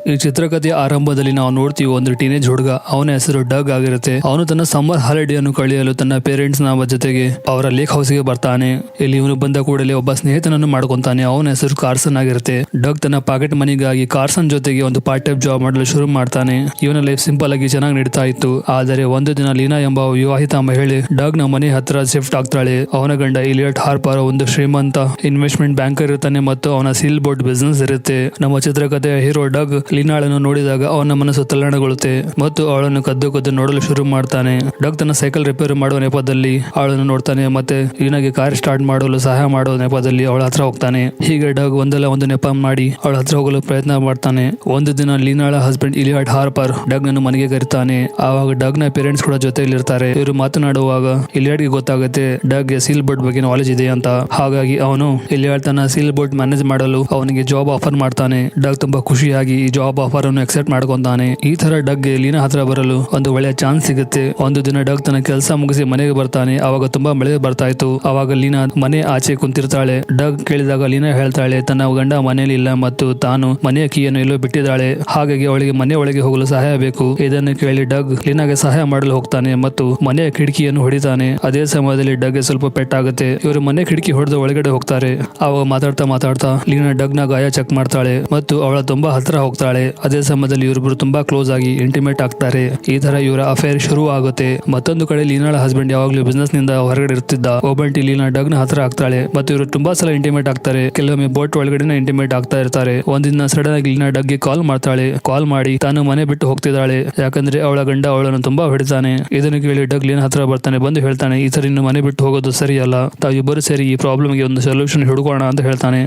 ಈ ಚಿತ್ರಕಥೆಯ ಆರಂಭದಲ್ಲಿ ನಾವು ನೋಡ್ತೀವಿ ಒಂದು ಟೀನೇಜ್ ಹುಡುಗ, ಅವನ ಹೆಸರು ಡಗ್ ಆಗಿರುತ್ತೆ. ಅವನು ತನ್ನ ಸಮ್ಮರ್ ಹಾಲಿಡೇ ಅನ್ನು ಕಳೆಯಲು ತನ್ನ ಪೇರೆಂಟ್ಸ್ ನ ಜೊತೆಗೆ ಅವರ ಲೇಕ್ ಹೌಸ್ ಗೆ ಬರ್ತಾನೆ. ಇಲ್ಲಿ ಇವನು ಬಂದ ಕೂಡಲೇ ಒಬ್ಬ ಸ್ನೇಹಿತನನ್ನು ಮಾಡ್ಕೊಂತಾನೆ. ಅವನ ಹೆಸರು ಕಾರ್ಸನ್ ಆಗಿರುತ್ತೆ. ಡಗ್ ತನ್ನ ಪಾಕೆಟ್ ಮನಿಗಾಗಿ ಕಾರ್ಸನ್ ಜೊತೆಗೆ ಒಂದು ಪಾರ್ಟ್ ಟೈಮ್ ಜಾಬ್ ಮಾಡಲು ಶುರು ಮಾಡ್ತಾನೆ. ಇವನ ಲೈಫ್ ಸಿಂಪಲ್ ಆಗಿ ಚೆನ್ನಾಗಿ ನಡೀತಾ ಇತ್ತು. ಆದರೆ ಒಂದು ದಿನ ಲೀನಾ ಎಂಬ ವಿವಾಹಿತ ಮಹಿಳೆ ಡಗ್ ನ ಮನೆ ಹತ್ರ ಶಿಫ್ಟ್ ಆಗ್ತಾಳೆ. ಅವನ ಗಂಡ ಇಲಿಯಟ್ ಹಾರ್ಪರ್ ಒಂದು ಶ್ರೀಮಂತ ಇನ್ವೆಸ್ಟ್ಮೆಂಟ್ ಬ್ಯಾಂಕರ್ ಇರ್ತಾನೆ ಮತ್ತು ಅವನ ಸೀಲ್ ಬೋಟ್ ಬಿಸ್ನೆಸ್ ಇರುತ್ತೆ. ನಮ್ಮ ಚಿತ್ರಕಥೆಯ ಹೀರೋ ಡಗ್ ಲೀನಾಳನ್ನು ನೋಡಿದಾಗ ಅವನ ಮನಸ್ಸು ತಲ್ಲಣಗೊಳ್ಳುತ್ತೆ ಮತ್ತು ಅವಳನ್ನು ಕದ್ದು ಕದ್ದು ನೋಡಲು ಶುರು ಮಾಡ್ತಾನೆ. ಡಗ್ ತನ್ನ ಸೈಕಲ್ ರಿಪೇರಿ ಮಾಡುವ ನೆಪದಲ್ಲಿ ಅವಳನ್ನು ನೋಡ್ತಾನೆ ಮತ್ತೆ ಲೀನಾಗೆ ಕಾರ್ ಸ್ಟಾರ್ಟ್ ಮಾಡಲು ಸಹಾಯ ಮಾಡುವ ನೆಪದಲ್ಲಿ ಅವಳ ಹತ್ರ ಹೋಗ್ತಾನೆ. ಹೀಗೆ ಡಗ್ ಒಂದಲ್ಲ ಒಂದು ನೆಪ ಮಾಡಿ ಅವಳ ಹತ್ರ ಹೋಗಲು ಪ್ರಯತ್ನ ಮಾಡ್ತಾನೆ. ಒಂದು ದಿನ ಲೀನಾಳ ಹಸ್ಬೆಂಡ್ ಇಲಿಯಟ್ ಹಾರ್ಪರ್ ಡಗ್ ನನ್ನು ಮನೆಗೆ ಕರೀತಾನೆ. ಆವಾಗ ಡಗ್ ನ ಪೇರೆಂಟ್ಸ್ ಕೂಡ ಜೊತೆಯಲ್ಲಿರ್ತಾರೆ. ಇವರು ಮಾತನಾಡುವಾಗ ಇಲಿಯಟ್ ಗೆ ಗೊತ್ತಾಗುತ್ತೆ ಡಗ್ ಗೆ ಸೀಲ್ ಬೋಟ್ ಬಗ್ಗೆ ನಾಲೆಜ್ ಇದೆ ಅಂತ. ಹಾಗಾಗಿ ಅವನು ಇಲಿಯಟ್ ತನ್ನ ಸೀಲ್ ಬೋಟ್ ಮ್ಯಾನೇಜ್ ಮಾಡಲು ಅವನಿಗೆ ಜಾಬ್ ಆಫರ್ ಮಾಡ್ತಾನೆ. ಡಗ್ ತುಂಬಾ ಖುಷಿಯಾಗಿ ಈ ಜಾಬ್ ಆಫರ್ ಅನ್ನು ಅಕ್ಸೆಪ್ಟ್ ಮಾಡ್ಕೊಂತಾನೆ. ಈ ತರ ಡಗ್ ಗೆ ಲೀನಾ ಹತ್ರ ಬರಲು ಒಂದು ಒಳ್ಳೆಯ ಚಾನ್ಸ್ ಸಿಗುತ್ತೆ. ಒಂದು ದಿನ ಡಗ್ ತನ್ನ ಕೆಲಸ ಮುಗಿಸಿ ಮನೆಗೆ ಬರ್ತಾನೆ. ಅವಾಗ ತುಂಬಾ ಮಳೆ ಬರ್ತಾ ಇತ್ತು. ಅವಾಗ ಲೀನಾ ಮನೆ ಆಚೆ ಕುಂತಿರ್ತಾಳೆ. ಡಗ್ ಕೇಳಿದಾಗ ಲೀನಾ ಹೇಳ್ತಾಳೆ ತನ್ನ ಗಂಡ ಮನೆಯಲ್ಲಿ ಇಲ್ಲ ಮತ್ತು ತಾನು ಮನೆಯ ಕೀಯನ್ನು ಎಲ್ಲೋ ಬಿಟ್ಟಿದ್ದಾಳೆ. ಹಾಗಾಗಿ ಅವಳಿಗೆ ಮನೆ ಒಳಗೆ ಹೋಗಲು ಸಹಾಯ ಬೇಕು. ಇದನ್ನು ಕೇಳಿ ಡಗ್ ಲೀನಾಗೆ ಸಹಾಯ ಮಾಡಲು ಹೋಗ್ತಾನೆ ಮತ್ತು ಮನೆಯ ಕಿಟಕಿಯನ್ನು ಹೊಡಿತಾನೆ. ಅದೇ ಸಮಯದಲ್ಲಿ ಡಗ್ ಗೆ ಸ್ವಲ್ಪ ಪೆಟ್ಟಾಗುತ್ತೆ. ಇವರು ಮನೆ ಕಿಟಕಿ ಹೊಡೆದು ಒಳಗಡೆ ಹೋಗ್ತಾರೆ. ಅವಾಗ ಮಾತಾಡ್ತಾ ಲೀನಾ ಡಗ್ ನ ಗಾಯ ಚೆಕ್ ಮಾಡ್ತಾಳೆ ಮತ್ತು ಅವಳ ತುಂಬಾ ಹತ್ರ ಹೋಗ್ತಾಳೆ. ಅದೇ ಸಮಯದಲ್ಲಿ ಇವರಿಬ್ರು ತುಂಬಾ ಕ್ಲೋಸ್ ಆಗಿ ಇಂಟಿಮೇಟ್ ಆಗ್ತಾರೆ. ಈ ತರ ಇವರ ಅಫೇರ್ ಶುರು ಆಗುತ್ತೆ. ಮತ್ತೊಂದು ಕಡೆ ಲೀನಾಳ ಹಸ್ಬೆಂಡ್ ಯಾವಾಗ್ಲೂ ಬಿಸ್ನೆಸ್ ನಿಂದ ಹೊರಗಡೆ ಇರ್ತಿದ್ದ. ಒಬ್ಬಂಟಿ ಲೀನಾ ಡಗ್ ನ ಹತ್ರ ಆಗ್ತಾಳೆ ಮತ್ತು ಇವರು ತುಂಬಾ ಸಲ ಇಂಟಿಮೇಟ್ ಆಗ್ತಾರೆ. ಕೆಲವೊಮ್ಮೆ ಬೋಟ್ ಒಳಗಡೆ ಇಂಟಿಮೇಟ್ ಆಗ್ತಾ ಇರ್ತಾರೆ. ಒಂದಿನ ಸಡನ್ ಆಗಿ ಲೀನಾ ಡಗ್ ಗೆ ಕಾಲ್ ಮಾಡ್ತಾಳೆ. ಕಾಲ್ ಮಾಡಿ ತಾನು ಮನೆ ಬಿಟ್ಟು ಹೋಗ್ತಿದ್ದಾಳೆ. ಯಾಕಂದ್ರೆ ಅವಳ ಗಂಡ ಅವಳನ್ನು ತುಂಬಾ ಹೊಡಿತಾನೆ. ಇದನ್ನು ಕೇಳಿ ಡಗ್ ಲೀನಾ ಹತ್ರ ಬರ್ತಾನೆ. ಬಂದು ಹೇಳ್ತಾನೆ ಈ ತರ ಇನ್ನು ಮನೆ ಬಿಟ್ಟು ಹೋಗೋದು ಸರಿಯಲ್ಲ. ತಾವಿಬ್ಬರು ಸೇರಿ ಈ ಪ್ರಾಬ್ಲಮ್ ಗೆ ಒಂದು ಸೊಲ್ಯೂಷನ್ ಹುಡುಕೋಣ ಅಂತ ಹೇಳ್ತಾನೆ.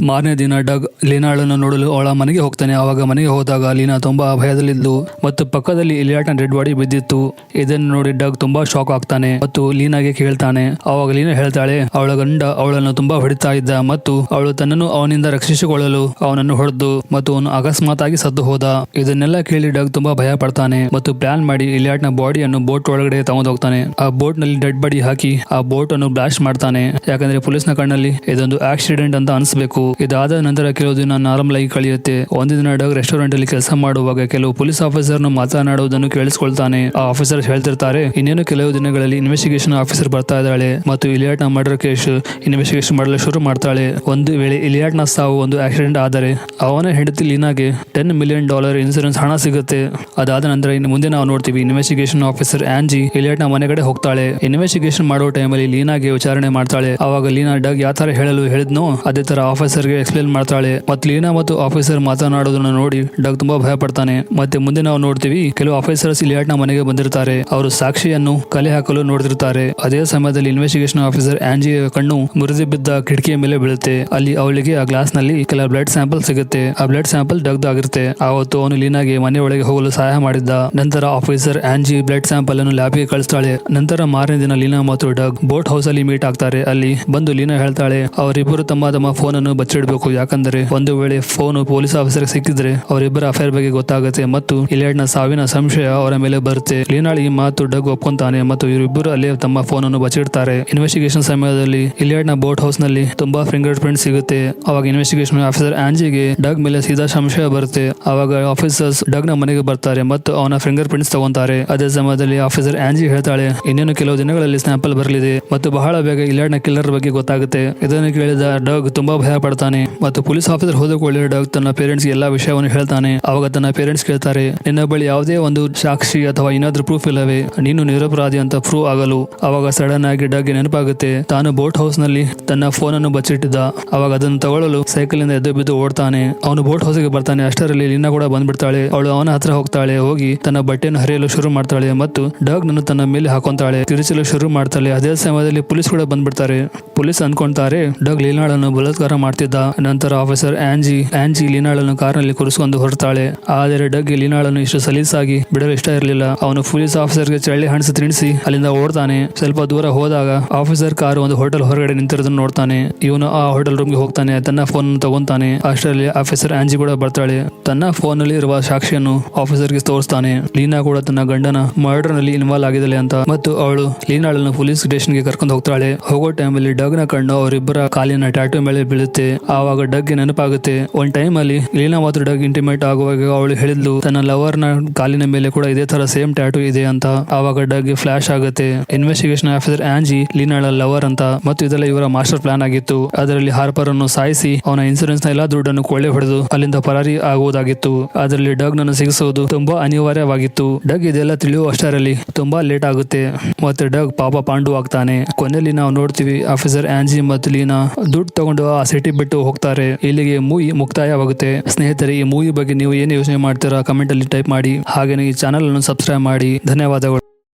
ಮಾರನೇ ದಿನ ಡಗ್ ಲೀನಾಳನ್ನು ನೋಡಲು ಅವಳ ಮನೆಗೆ ಹೋಗ್ತಾನೆ. ಆವಾಗ ಮನೆಗೆ ಹೋದಾಗ ಲೀನಾ ತುಂಬಾ ಭಯದಲ್ಲಿದ್ಲು ಮತ್ತು ಪಕ್ಕದಲ್ಲಿ ಇಲಿಯಾಟ್ ನ ಡೆಡ್ ಬಾಡಿ ಬಿದ್ದಿತ್ತು. ಇದನ್ನು ನೋಡಿ ಡಗ್ ತುಂಬಾ ಶಾಕ್ ಆಗ್ತಾನೆ ಮತ್ತು ಲೀನಾಗೆ ಕೇಳ್ತಾನೆ. ಅವಾಗ ಲೀನಾ ಹೇಳ್ತಾಳೆ ಅವಳ ಗಂಡ ಅವಳನ್ನು ತುಂಬಾ ಹೊಡಿತಾ ಇದ್ದ ಮತ್ತು ಅವಳು ತನ್ನನ್ನು ಅವನಿಂದ ರಕ್ಷಿಸಿಕೊಳ್ಳಲು ಅವನನ್ನು ಹೊಡೆದು ಮತ್ತು ಅವನು ಅಕಸ್ಮಾತ್ ಆಗಿ ಸದ್ದು ಹೋದ. ಇದನ್ನೆಲ್ಲ ಕೇಳಿ ಡಗ್ ತುಂಬಾ ಭಯ ಪಡ್ತಾನೆ ಮತ್ತು ಪ್ಲಾನ್ ಮಾಡಿ ಇಲಿಯಾಟ್ ನ ಬಾಡಿಯನ್ನು ಬೋಟ್ ಒಳಗಡೆ ತಗೊಂಡು ಹೋಗ್ತಾನೆ. ಆ ಬೋಟ್ ನಲ್ಲಿ ಡೆಡ್ ಬಾಡಿ ಹಾಕಿ ಆ ಬೋಟ್ ಅನ್ನು ಬ್ಲಾಸ್ಟ್ ಮಾಡ್ತಾನೆ. ಯಾಕಂದ್ರೆ ಪೊಲೀಸ್ ನ ಕಣ್ಣಲ್ಲಿ ಇದೊಂದು ಆಕ್ಸಿಡೆಂಟ್ ಅಂತ ಅನ್ಸ್ಬೇಕು. ಇದಾದ ನಂತರ ಕೆಲವು ದಿನ ನಾರ್ಮಲ್ ಆಗಿ ಕಳೆಯುತ್ತೆ. ಒಂದು ದಿನ ಡಗ್ ರೆಸ್ಟೋರೆಂಟ್ ಅಲ್ಲಿ ಕೆಲಸ ಮಾಡುವಾಗ ಕೆಲವು ಪೊಲೀಸ್ ಆಫೀಸರ್ ಮಾತನಾಡುವುದನ್ನು ಕೇಳಿಸಿಕೊಳ್ತಾನೆ. ಆ ಆಫೀಸರ್ ಹೇಳ್ತಿರ್ತಾರೆ ಇನ್ನೇನು ಕೆಲವು ದಿನಗಳಲ್ಲಿ ಇನ್ವೆಸ್ಟಿಗೇಷನ್ ಆಫೀಸರ್ ಬರ್ತಾ ಇದ್ದಾಳೆ ಮತ್ತು ಇಲಿಯಾಟ್ ನ ಮರ್ಡರ್ ಕೇಸ್ ಇನ್ವೆಸ್ಟಿಗೇಷನ್ ಮಾಡಲು ಶುರು ಮಾಡ್ತಾಳೆ. ಒಂದು ವೇಳೆ ಇಲಿಯಾಟ್ ನ ಸಾವು ಒಂದು ಆಕ್ಸಿಡೆಂಟ್ ಆದರೆ ಅವನ ಹೆಂಡತಿ ಲೀನಾಗೆ $10 million ಇನ್ಸೂರೆನ್ಸ್ ಹಣ ಸಿಗುತ್ತೆ. ಅದಾದ ನಂತರ ಇನ್ನು ಮುಂದೆ ನಾವು ನೋಡ್ತೀವಿ ಇನ್ವೆಸ್ಟಿಗೇಷನ್ ಆಫೀಸರ್ ಆಂಜಿ ಇಲಿಯಾಟ್ ನ ಮನೆ ಕಡೆ ಹೋಗ್ತಾಳೆ. ಇನ್ವೆಸ್ಟಿಗೇಷನ್ ಮಾಡೋ ಟೈಮಲ್ಲಿ ಲೀನಾಗೆ ವಿಚಾರಣೆ ಮಾಡ್ತಾಳೆ. ಅವಾಗ ಲೀನಾ ಡಗ್ ಯಾವ ತರ ಹೇಳಲು ಹೇಳಿದ್ನೋ ಅದೇ ತರ ಆಫೀಸರ್ ಗೆ ಎಕ್ಸ್ಪ್ಲೇನ್ ಮಾಡ್ತಾಳೆ. ಮತ್ತು ಲೀನಾ ಮತ್ತು ಆಫೀಸರ್ ಮಾತನಾಡೋದನ್ನು ನೋಡಿ ಡಗ್ ತುಂಬಾ ಭಯ ಪಡ್ತಾನೆ. ಮತ್ತೆ ಮುಂದೆ ನಾವು ನೋಡ್ತೀವಿ ಕೆಲವು ಆಫೀಸರ್ಸ್ ಇಲಿಯಾಟ್ ನ ಮನೆಗೆ ಬಂದಿರ್ತಾರೆ. ಅವರು ಸಾಕ್ಷಿಯನ್ನು ಕಲೆ ಹಾಕಲು ನೋಡ್ತಿರ್ತಾರೆ. ಅದೇ ಸಮಯದಲ್ಲಿ ಇನ್ವೆಸ್ಟಿಗೇಷನ್ ಆಫೀಸರ್ ಆಂಜಿಯ ಕಣ್ಣು ಮುರಿದು ಬಿದ್ದ ಕಿಟಕಿಯ ಮೇಲೆ ಬೀಳುತ್ತೆ. ಅಲ್ಲಿ ಅವಳಿಗೆ ಆ ಗ್ಲಾಸ್ ನಲ್ಲಿ ಕೆಲ ಬ್ಲಡ್ ಸ್ಯಾಂಪಲ್ ಸಿಗುತ್ತೆ. ಆ ಬ್ಲಡ್ ಸ್ಯಾಂಪಲ್ ಡಗ್ ಆಗಿರುತ್ತೆ. ಆವತ್ತು ಅವನು ಲೀನಾಗೆ ಮನೆ ಒಳಗೆ ಹೋಗಲು ಸಹಾಯ ಮಾಡಿದ್ದ. ನಂತರ ಆಫೀಸರ್ ಆಂಜಿ ಬ್ಲಡ್ ಸ್ಯಾಂಪಲ್ ಅನ್ನು ಲ್ಯಾಬ್ಗೆ ಕಳಿಸ್ತಾಳೆ. ನಂತರ ಮಾರನೇ ದಿನ ಲೀನಾ ಮತ್ತು ಡಗ್ ಬೋಟ್ ಹೌಸ್ ಅಲ್ಲಿ ಮೀಟ್ ಆಗ್ತಾರೆ. ಅಲ್ಲಿ ಬಂದು ಲೀನಾ ಹೇಳ್ತಾಳೆ ಅವರಿಬ್ಬರು ತಮ್ಮ ಫೋನ್ ಅನ್ನು ಬಚ್ಚಿಡಬೇಕು. ಯಾಕಂದ್ರೆ ಒಂದು ವೇಳೆ ಫೋನ್ ಪೊಲೀಸ್ ಆಫೀಸರ್ ಸಿಕ್ಕಿದ್ರೆ ಅವರಿಬ್ಬರ ಅಫೇರ್ ಬಗ್ಗೆ ಗೊತ್ತಾಗುತ್ತೆ ಮತ್ತು ಇಲಿಯಾಟ್ ನ ಸಾವಿನ ಸಂಶಯ ಅವರ ಮೇಲೆ ಬರುತ್ತೆ. ಲೀನಾಳ ಈ ಮಾತು ಡಗ್ ಒಪ್ಕೊಂತಾನೆ ಮತ್ತು ಇವರಿಬ್ಬರು ಅಲ್ಲೇ ತಮ್ಮ ಫೋನ್ ಅನ್ನು ಬಚ್ಚಿಡ್ತಾರೆ. ಇನ್ವೆಸ್ಟಿಗೇಷನ್ ಸಮಯದಲ್ಲಿ ಇಲಿಯಾಟ್ ನ ಬೋಟ್ ಹೌಸ್ ನಲ್ಲಿ ತುಂಬಾ ಫಿಂಗರ್ ಪ್ರಿಂಟ್ ಸಿಗುತ್ತೆ. ಅವಾಗ ಇನ್ವೆಸ್ಟಿಗೇಷನ್ ಆಫೀಸರ್ ಆಂಜಿಗೆ ಡಗ್ ಮೇಲೆ ಸೀದಾ ಸಂಶಯ ಬರುತ್ತೆ. ಅವಾಗ ಆಫೀಸರ್ಸ್ ಡಗ್ ನ ಮನೆಗೆ ಬರ್ತಾರೆ ಮತ್ತು ಅವನ ಫಿಂಗರ್ ಪ್ರಿಂಟ್ಸ್ ತಗೊಂತಾರೆ. ಅದೇ ಸಮಯದಲ್ಲಿ ಆಫೀಸರ್ ಆಂಜಿ ಹೇಳ್ತಾಳೆ ಇನ್ನೇನು ಕೆಲವು ದಿನಗಳಲ್ಲಿ ಸ್ಯಾಂಪಲ್ ಬರಲಿದೆ ಮತ್ತು ಬಹಳ ಬೇಗ ಇಲಿಯಾಟ್ ನ ಕಿಲ್ಲರ್ ಬಗ್ಗೆ ಗೊತ್ತಾಗುತ್ತೆ. ಇದನ್ನು ಕೇಳಿದ ಡಗ್ ತುಂಬಾ ಭಯ ಪಡ್ತಾನೆ ಮತ್ತು ಪೊಲೀಸ್ ಆಫೀಸರ್ ಹೋದ ಕೂಡಲೇ ಡಗ್ ತನ್ನ ಪೇರೆಂಟ್ಸ್ ಎಲ್ಲಾ ವಿಷಯವನ್ನು ಹೇಳ್ತಾನೆ. ಅವಾಗ ತನ್ನ ಪೇರೆಂಟ್ಸ್ ಕೇಳ್ತಾರೆ ನಿನ್ನ ಬಳಿ ಯಾವುದೇ ಒಂದು ಸಾಕ್ಷಿ ಅಥವಾ ಏನಾದ್ರೂ ಪ್ರೂಫ್ ಇಲ್ಲವೇ, ನೀನು ನಿರಪರಾಧಿ ಅಂತ ಪ್ರೂವ್ ಆಗಲು. ಅವಾಗ ಸಡನ್ ಆಗಿ ಡಗ್ ನೆನಪಾಗುತ್ತೆ ತಾನು ಬೋಟ್ ಹೌಸ್ ನಲ್ಲಿ ತನ್ನ ಫೋನ್ ಅನ್ನು ಬಚ್ಚಿಟ್ಟಿದ್ದ. ಅವಾಗ ಅದನ್ನು ತಗೊಳ್ಳಲು ಸೈಕಲ್ ಇಂದ ಎದ್ದು ಬಿದ್ದು ಓಡ್ತಾನೆ. ಅವನು ಬೋಟ್ ಹೌಸ್ ಗೆ ಬರ್ತಾನೆ. ಅಷ್ಟರಲ್ಲಿ ಲೀನಾ ಕೂಡ ಬಂದ್ಬಿಡ್ತಾಳೆ. ಅವಳು ಅವನ ಹತ್ರ ಹೋಗ್ತಾಳೆ. ಹೋಗಿ ತನ್ನ ಬಟ್ಟೆಯನ್ನು ಹರಿಯಲು ಶುರು ಮಾಡ್ತಾಳೆ ಮತ್ತು ಡಗ್ ನನ್ನು ತನ್ನ ಮೇಲೆ ಹಾಕೊಂತಾಳೆ. ತಿರುಚಲು ಶುರು ಮಾಡ್ತಾಳೆ. ಅದೇ ಸಮಯದಲ್ಲಿ ಪೊಲೀಸ್ ಕೂಡ ಬಂದ್ಬಿಡ್ತಾರೆ. ಪೊಲೀಸ್ ಅನ್ಕೊಂತಾರೆ ಡಗ್ ಲೀನಾಳನ್ನು ಬಲಾತ್ಕಾರ ಮಾಡ್ತಿದ್ದ. ನಂತರ ಆಫೀಸರ್ ಆಂಜಿ ಲೀನಾಳನ್ನು ಕಾರ್ನಲ್ಲಿ ಕೂರಿಸಿಕೊಂಡು ಹೊರಡ್ತಾಳೆ. ಆದರೆ ಡಗ್ ಲೀನಾಳನ್ನು ಇಷ್ಟು ಸಲೀಸಾಗಿ ಬಿಡಲು ಇಷ್ಟ ಇರಲಿಲ್ಲ. ಅವನು ಪೊಲೀಸ್ ಆಫೀಸರ್ಗೆ ಚಳ್ಳಿ ಹಣಿಸಿ ತಿಣಿಸಿ ಅಲ್ಲಿಂದ ಓಡ್ತಾನೆ. ಸ್ವಲ್ಪ ದೂರ ಹೋದಾಗ ಆಫೀಸರ್ ಕಾರು ಒಂದು ಹೋಟೆಲ್ ಹೊರಗಡೆ ನಿಂತಿರೋದನ್ನು ನೋಡ್ತಾನೆ. ಇವನು ಆ ಹೋಟೆಲ್ ರೂಮ್ಗೆ ಹೋಗ್ತಾನೆ. ತನ್ನ ಫೋನ್ ತಗೊಂತಾನೆ. ಅಷ್ಟರಲ್ಲಿ ಆಫೀಸರ್ ಆಂಜಿ ಕೂಡ ಬರ್ತಾಳೆ. ತನ್ನ ಫೋನ್ ನಲ್ಲಿ ಇರುವ ಸಾಕ್ಷಿಯನ್ನು ಆಫೀಸರ್ಗೆ ತೋರಿಸ್ತಾನೆ. ಲೀನಾ ಕೂಡ ತನ್ನ ಗಂಡನ ಮರ್ಡರ್ ನಲ್ಲಿ ಇನ್ವಾಲ್ವ್ ಆಗಿದ್ದಾಳೆ ಅಂತ ಮತ್ತು ಅವಳು ಲೀನಾಳನ್ನು ಪೊಲೀಸ್ ಸ್ಟೇಷನ್ಗೆ ಕರ್ಕೊಂಡು ಹೋಗ್ತಾಳೆ. ಹೋಗೋ ಟೈಮಲ್ಲಿ ಡಗ್ ನ ಕಣ್ಣು ಅವರಿಬ್ಬರ ಕಾಲಿನ ಟ್ಯಾಟೂ ಮೇಲೆ ಬೀಳುತ್ತೆ. ಆವಾಗ ಡಗ್ ಗೆ ನೆನಪಾಗುತ್ತೆ ಒಂದ್ ಟೈಮ್ ಅಲ್ಲಿ ಲೀನಾ ಮತ್ತು ಡಗ್ ಇಂಟಿಮೇಟ್ ಆಗುವಾಗ ಅವಳು ಹೇಳಿದ್ಲು ತನ್ನ ಲವರ್ ನ ಕಾಲಿನ ಮೇಲೆ ಕೂಡ ಇದೇ ತರ ಸೇಮ್ ಟ್ಯಾಟೂ ಇದೆ ಅಂತ. ಆವಾಗ ಡಗ್ ಫ್ಲಾಶ್ ಆಗುತ್ತೆ. ಇನ್ವೆಸ್ಟಿಗೇಷನ್ ಆಫೀಸರ್ ಆಂಜಿ ಲೀನಾಳ ಲವರ್ ಅಂತ ಮತ್ತು ಇದೆಲ್ಲ ಇವರ ಮಾಸ್ಟರ್ ಪ್ಲಾನ್ ಆಗಿತ್ತು. ಅದರಲ್ಲಿ ಹಾರ್ಪರ್ ಅನ್ನು ಸಾಯಿಸಿ ಅವನ ಇನ್ಸೂರೆನ್ಸ್ ನ ಎಲ್ಲಾ ದುಡ್ಡನ್ನು ಕೊಳ್ಳೆ ಹೊಡೆದು ಅಲ್ಲಿಂದ ಪರಾರಿ ಆಗುವುದಾಗಿತ್ತು. ಅದರಲ್ಲಿ ಡಗ್ ನನ್ನು ಸಿಗಿಸುವುದು ತುಂಬಾ ಅನಿವಾರ್ಯವಾಗಿತ್ತು. ಡಗ್ ಇದೆಲ್ಲ ತಿಳಿಯುವ ಅಷ್ಟರಲ್ಲಿ ತುಂಬಾ ಲೇಟ್ ಆಗುತ್ತೆ. ಮತ್ತೆ ಡಗ್ ಪಾಪ ಪಾಂಡು ಆಗ್ತಾನೆ. ಕೊನೆಯಲ್ಲಿ ನಾವು ನೋಡ್ತೀವಿ ಆಫೀಸರ್ ಆಂಜಿ ಮತ್ತು ಲೀನಾ ದುಡ್ಡು ತಗೊಂಡು ಆ ಸಿಟಿ ಬಿಟ್ಟು ಹೋಗ್ತಾರೆ. ಇಲ್ಲಿಗೆ ಮೂವಿ ಮುಕ್ತಾಯವಾಗುತ್ತೆ. ಸ್ನೇಹಿತರೆ, ಈ ಮೂವಿ ಬಗ್ಗೆ ನೀವು ಏನು ಯೋಚನೆ ಮಾಡ್ತೀರಾ ಕಮೆಂಟ್ ಅಲ್ಲಿ ಟೈಪ್ ಮಾಡಿ. ಹಾಗೆ ಈ ಚಾನಲ್ ಅನ್ನು ಸಬ್ಸ್ಕ್ರೈಬ್ ಮಾಡಿ. ಧನ್ಯವಾದಗಳು.